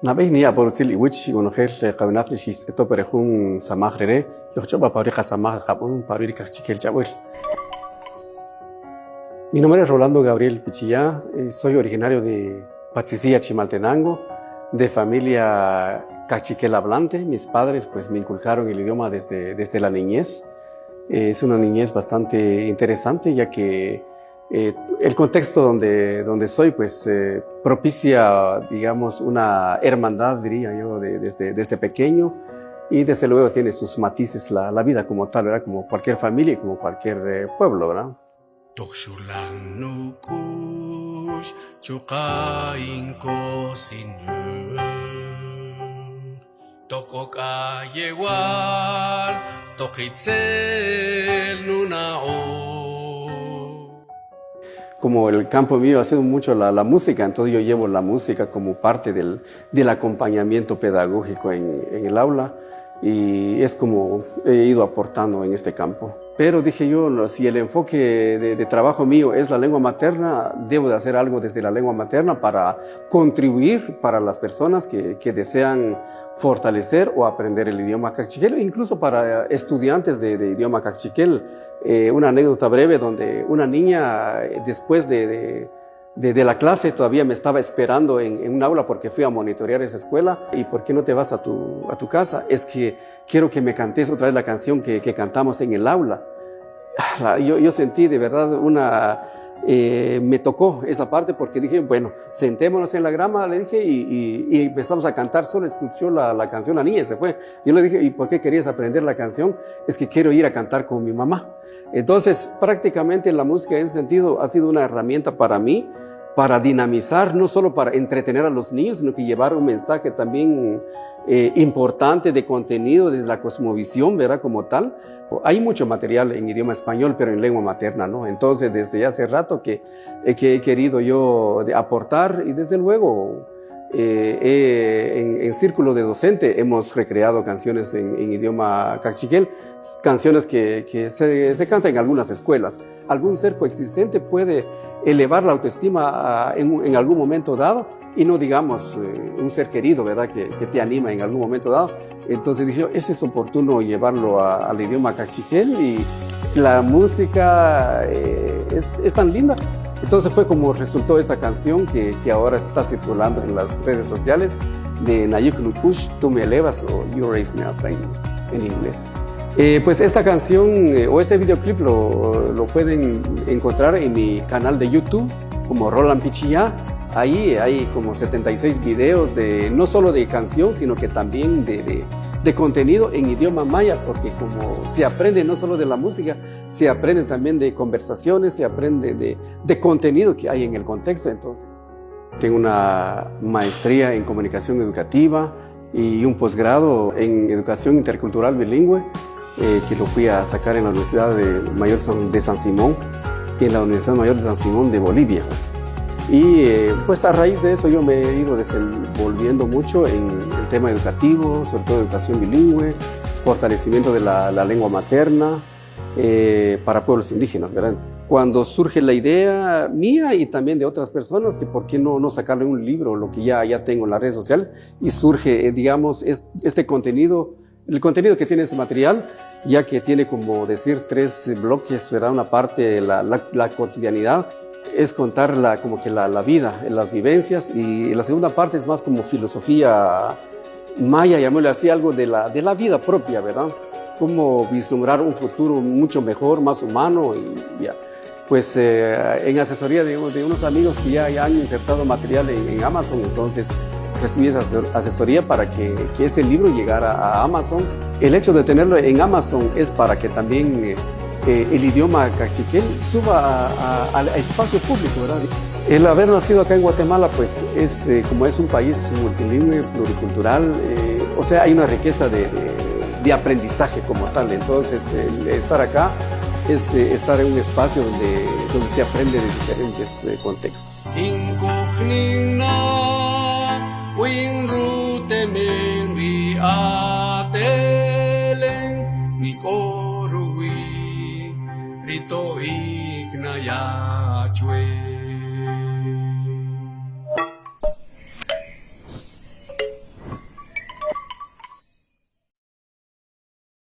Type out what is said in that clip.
Nabih ni por sil iwich unogel qawnat shis eto perejun samagrere yochoba pareja samag japón pariri chiquel chabuel. Mi nombre es Rolando Gabriel Pichillá, soy originario de Patsicía, Chimaltenango, de familia cachiquel hablante. Mis padres pues me inculcaron el idioma desde la niñez. Es una niñez bastante interesante, ya que el contexto donde soy pues propicia, digamos, una hermandad, diría yo, desde pequeño, y desde luego tiene sus matices la vida como tal, ¿verdad? Como cualquier familia y como cualquier pueblo, ¿verdad? Como el campo mío ha sido mucho la música, entonces yo llevo la música como parte del acompañamiento pedagógico en el aula, y es como he ido aportando en este campo. Pero dije yo, si el enfoque de trabajo mío es la lengua materna, debo de hacer algo desde la lengua materna para contribuir para las personas que desean fortalecer o aprender el idioma cachiquel, incluso para estudiantes de idioma cachiquel. Una anécdota breve donde una niña, después de la clase, todavía me estaba esperando en un aula porque fui a monitorear esa escuela. ¿Y por qué no te vas a tu casa? Es que quiero que me cantes otra vez la canción que cantamos en el aula. Yo sentí de verdad me tocó esa parte, porque dije, bueno, sentémonos en la grama, le dije, y empezamos a cantar. Solo escuchó la canción la niña y se fue. Yo le dije, ¿y por qué querías aprender la canción? Es que quiero ir a cantar con mi mamá. Entonces, prácticamente la música en ese sentido ha sido una herramienta para mí, para dinamizar, no solo para entretener a los niños, sino que llevar un mensaje también importante de contenido desde la cosmovisión, ¿verdad? Como tal. Hay mucho material en idioma español, pero en lengua materna, ¿no? Entonces, desde hace rato que he querido yo aportar, y desde luego en círculo de docente hemos recreado canciones en idioma cachiquel, canciones que se cantan en algunas escuelas. Algún ser coexistente puede elevar la autoestima en algún momento dado, y no digamos un ser querido, ¿verdad? Que te anima en algún momento dado. Entonces dije, es oportuno llevarlo al idioma cachiquel, y la música es tan linda. Entonces fue como resultó esta canción que ahora está circulando en las redes sociales, de Nayib Lukush, Tú me elevas, o You Raise Me Up en inglés. Pues esta canción o este videoclip lo pueden encontrar en mi canal de YouTube como Roland Pichillá. Ahí hay como 76 videos no solo de canción, sino que también de contenido en idioma maya, porque como se aprende no solo de la música, se aprende también de conversaciones, se aprende de contenido que hay en el contexto. Entonces, tengo una maestría en comunicación educativa y un posgrado en educación intercultural bilingüe, que lo fui a sacar en la Universidad Mayor de San Simón y en la Universidad Mayor de San Simón de Bolivia. Y pues a raíz de eso yo me he ido desenvolviendo mucho en el tema educativo, sobre todo educación bilingüe, fortalecimiento de la lengua materna para pueblos indígenas, ¿verdad? Cuando surge la idea mía y también de otras personas, que por qué no sacarle un libro, lo que ya tengo en las redes sociales, y surge, digamos, este contenido, el contenido que tiene este material, ya que tiene, como decir, 3 bloques, ¿verdad? Una parte, la cotidianidad, es contar como que la vida, las vivencias, y la segunda parte es más como filosofía maya, llamémosle así, algo de la vida propia, ¿verdad? Cómo vislumbrar un futuro mucho mejor, más humano, y ya. Pues en asesoría de unos amigos que ya han insertado material en Amazon, entonces recibí esa asesoría para que este libro llegara a Amazon. El hecho de tenerlo en Amazon es para que también el idioma cachiquel suba al espacio público, ¿verdad? El haber nacido acá en Guatemala, pues como es un país multilingüe, pluricultural, o sea, hay una riqueza de aprendizaje como tal. Entonces, el estar acá es estar en un espacio donde se aprende de diferentes contextos. Rito ignaya chue